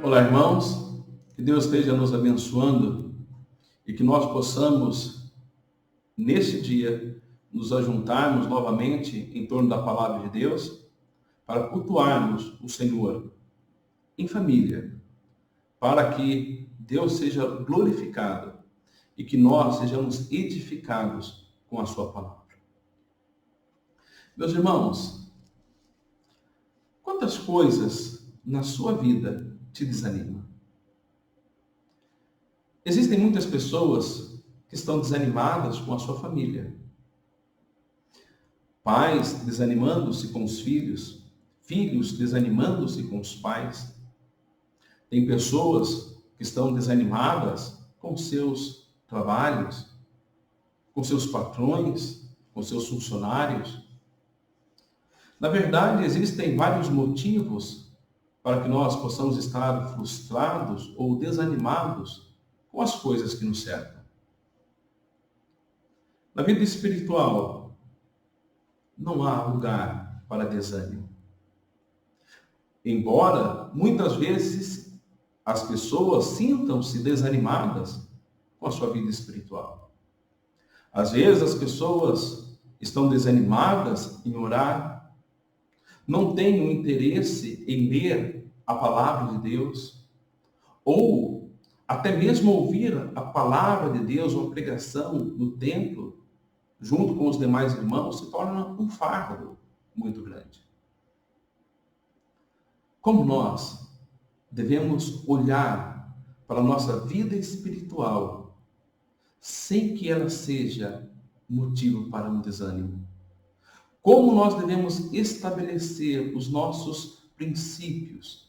Olá, irmãos, que Deus esteja nos abençoando e que nós possamos, neste dia, nos ajuntarmos novamente em torno da palavra de Deus para cultuarmos o Senhor em família, para que Deus seja glorificado e que nós sejamos edificados com a sua palavra. Meus irmãos, quantas coisas na sua vida te desanimam? Existem muitas pessoas que estão desanimadas com a sua família. Pais desanimando-se com os filhos, filhos desanimando-se com os pais. Tem pessoas que estão desanimadas com seus trabalhos, com seus patrões, com seus funcionários. Na verdade, existem vários motivos para que nós possamos estar frustrados ou desanimados com as coisas que nos cercam. Na vida espiritual, não há lugar para desânimo. Embora, muitas vezes, as pessoas sintam-se desanimadas com a sua vida espiritual. Às vezes, as pessoas estão desanimadas em orar, não têm o interesse em ler a palavra de Deus, ou até mesmo ouvir a palavra de Deus, uma pregação no templo, junto com os demais irmãos, se torna um fardo muito grande. Como nós devemos olhar para a nossa vida espiritual sem que ela seja motivo para um desânimo? Como nós devemos estabelecer os nossos princípios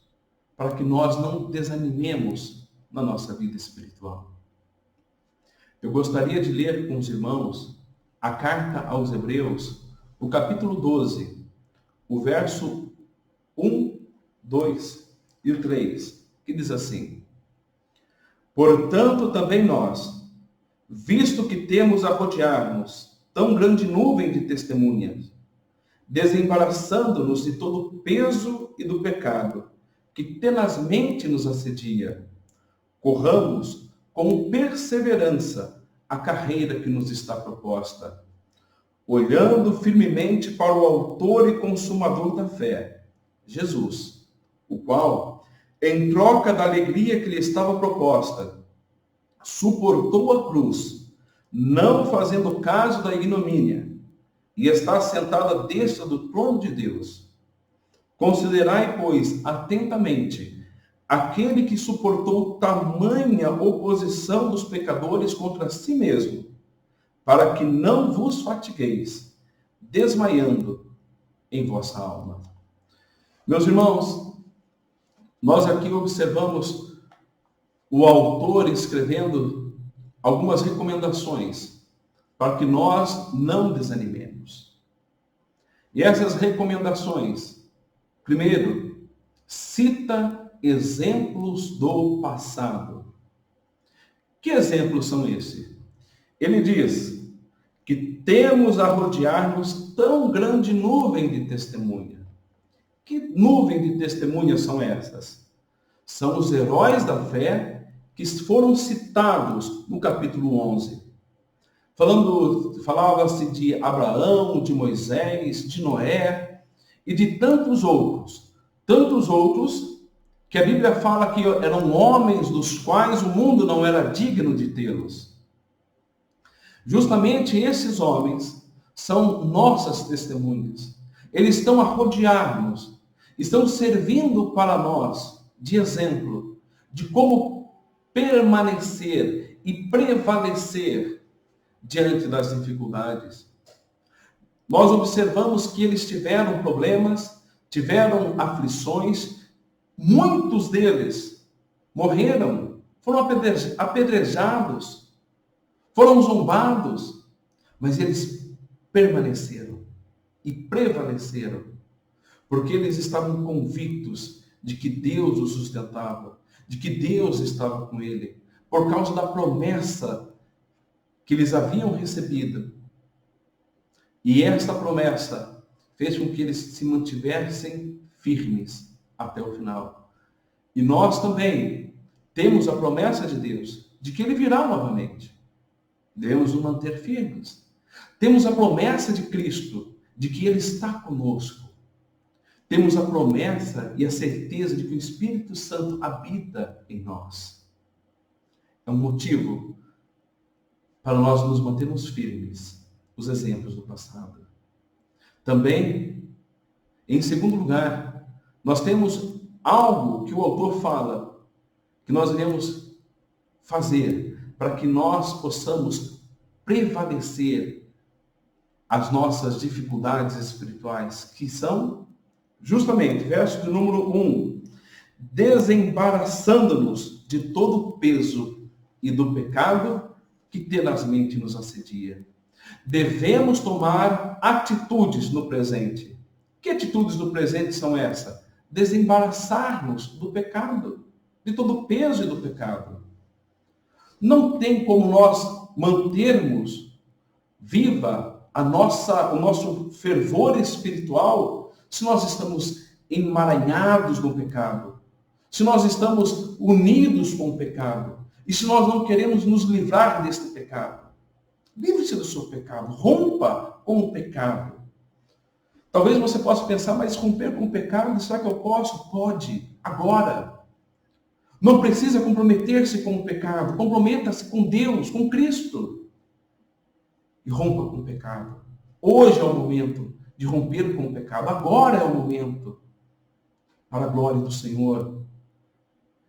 para que nós não desanimemos na nossa vida espiritual? Eu gostaria de ler com os irmãos a carta aos Hebreus, o capítulo 12, o verso 1, 2 e 3, que diz assim: Portanto, também nós, visto que temos a rodear-nos tão grande nuvem de testemunhas, desembaraçando-nos de todo o peso e do pecado, que tenazmente nos assedia, corramos com perseverança a carreira que nos está proposta, olhando firmemente para o autor e consumador da fé, Jesus, o qual, em troca da alegria que lhe estava proposta, suportou a cruz, não fazendo caso da ignomínia, e está sentado à destra do trono de Deus. Considerai, pois, atentamente aquele que suportou tamanha oposição dos pecadores contra si mesmo, para que não vos fatigueis, desmaiando em vossa alma. Meus irmãos, nós aqui observamos o autor escrevendo algumas recomendações para que nós não desanimemos. E essas recomendações, primeiro, cita exemplos do passado. Que exemplos são esses? Ele diz que temos a rodear-nos tão grande nuvem de testemunha. Que nuvem de testemunhas são essas? São os heróis da fé que foram citados no capítulo 11. Falava-se de Abraão, de Moisés, de Noé e de tantos outros que a Bíblia fala que eram homens dos quais o mundo não era digno de tê-los. Justamente esses homens são nossas testemunhas. Eles estão a rodear-nos, estão servindo para nós de exemplo de como permanecer e prevalecer diante das dificuldades. Nós observamos que eles tiveram problemas, tiveram aflições, muitos deles morreram, foram apedrejados, foram zombados, mas eles permaneceram e prevaleceram, porque eles estavam convictos de que Deus os sustentava, de que Deus estava com ele, por causa da promessa que eles haviam recebido. E esta promessa fez com que eles se mantivessem firmes até o final. E nós também temos a promessa de Deus de que Ele virá novamente. Devemos nos manter firmes. Temos a promessa de Cristo de que Ele está conosco. Temos a promessa e a certeza de que o Espírito Santo habita em nós. É um motivo para nós nos mantermos firmes, os exemplos do passado. Também, em segundo lugar, nós temos algo que o autor fala, que nós iremos fazer para que nós possamos prevalecer as nossas dificuldades espirituais, que são, justamente, verso de número 1, desembaraçando-nos de todo o peso e do pecado que tenazmente nos assedia. Devemos tomar atitudes no presente. Que atitudes no presente são essas? Desembaraçar-nos do pecado, de todo o peso do pecado. Não tem como nós mantermos viva o nosso fervor espiritual se nós estamos emaranhados no pecado, se nós estamos unidos com o pecado, e se nós não queremos nos livrar deste pecado. Livre-se do seu pecado, rompa com o pecado. Talvez você possa pensar, mas romper com o pecado, será que eu posso? Pode, agora. Não precisa comprometer-se com o pecado, comprometa-se com Deus, com Cristo. E rompa com o pecado. Hoje é o momento de romper com o pecado, agora é o momento, para a glória do Senhor.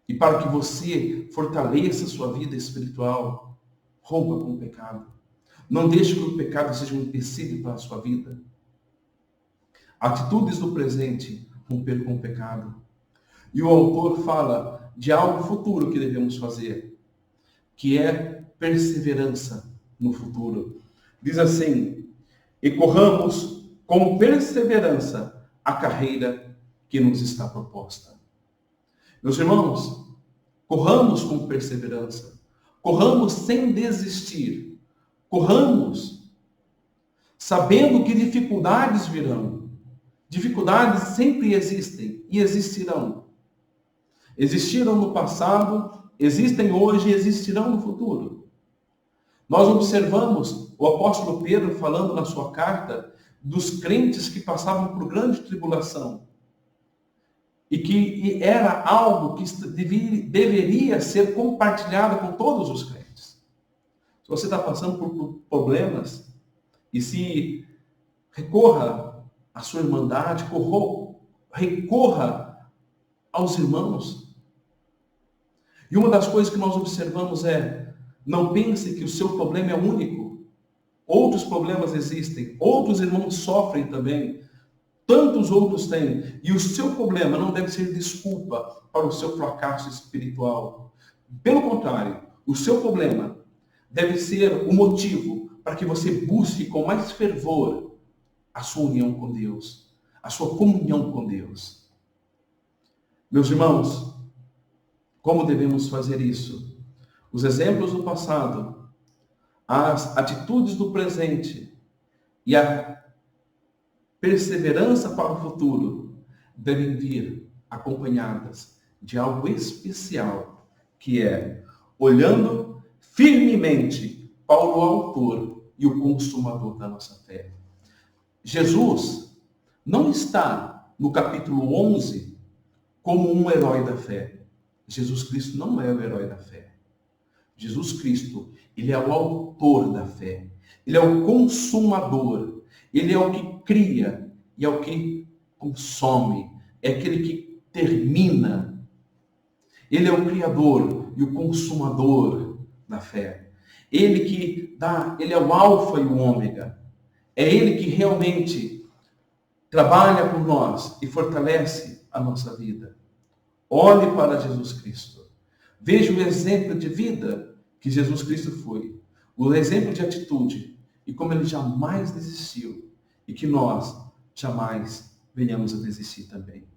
E para que você fortaleça a sua vida espiritual, rompa com o pecado. Não deixe que o pecado seja um empecilho para a sua vida. Atitudes do presente, romper com o pecado. E o autor fala de algo futuro que devemos fazer, que é perseverança no futuro. Diz assim: e corramos com perseverança a carreira que nos está proposta. Meus irmãos, corramos com perseverança, corramos sem desistir, corramos sabendo que dificuldades virão. Dificuldades sempre existem e existirão. Existiram no passado, existem hoje e existirão no futuro. Nós observamos o apóstolo Pedro falando na sua carta dos crentes que passavam por grande tribulação. E que era algo que deveria ser compartilhado com todos os crentes. Se você está passando por problemas, e se recorra à sua irmandade, recorra aos irmãos. E uma das coisas que nós observamos é, não pense que o seu problema é único. Outros problemas existem, outros irmãos sofrem também. Tantos outros têm. E o seu problema não deve ser desculpa para o seu fracasso espiritual. Pelo contrário, o seu problema deve ser o motivo para que você busque com mais fervor a sua união com Deus, a sua comunhão com Deus. Meus irmãos, como devemos fazer isso? Os exemplos do passado, as atitudes do presente e a perseverança para o futuro devem vir acompanhadas de algo especial, que é olhando firmemente para o autor e o consumador da nossa fé. Jesus não está no capítulo 11 como um herói da fé. Jesus Cristo não é o herói da fé. Jesus Cristo, ele é o autor da fé. Ele é o consumador. Ele é o que cria e é o que consome. É aquele que termina. Ele é o criador e o consumador da fé. Ele que dá, ele é o alfa e o ômega. É ele que realmente trabalha por nós e fortalece a nossa vida. Olhe para Jesus Cristo. Veja o exemplo de vida que Jesus Cristo foi. O exemplo de atitude e como ele jamais desistiu. E que nós jamais venhamos a desistir também.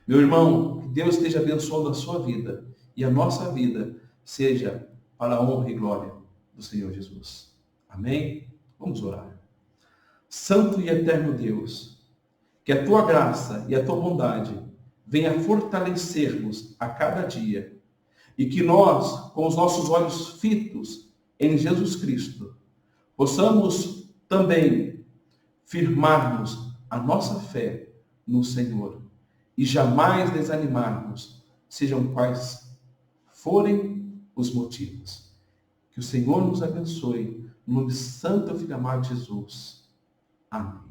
Meu irmão, que Deus esteja abençoando a sua vida e a nossa vida seja para a honra e glória do Senhor Jesus. Amém? Vamos orar. Santo e eterno Deus, que a tua graça e a tua bondade venha fortalecer-nos a cada dia e que nós, com os nossos olhos fitos em Jesus Cristo, possamos também firmarmos a nossa fé no Senhor e jamais desanimarmos, sejam quais forem os motivos. Que o Senhor nos abençoe, no nome santo e filho amado de Jesus. Amém.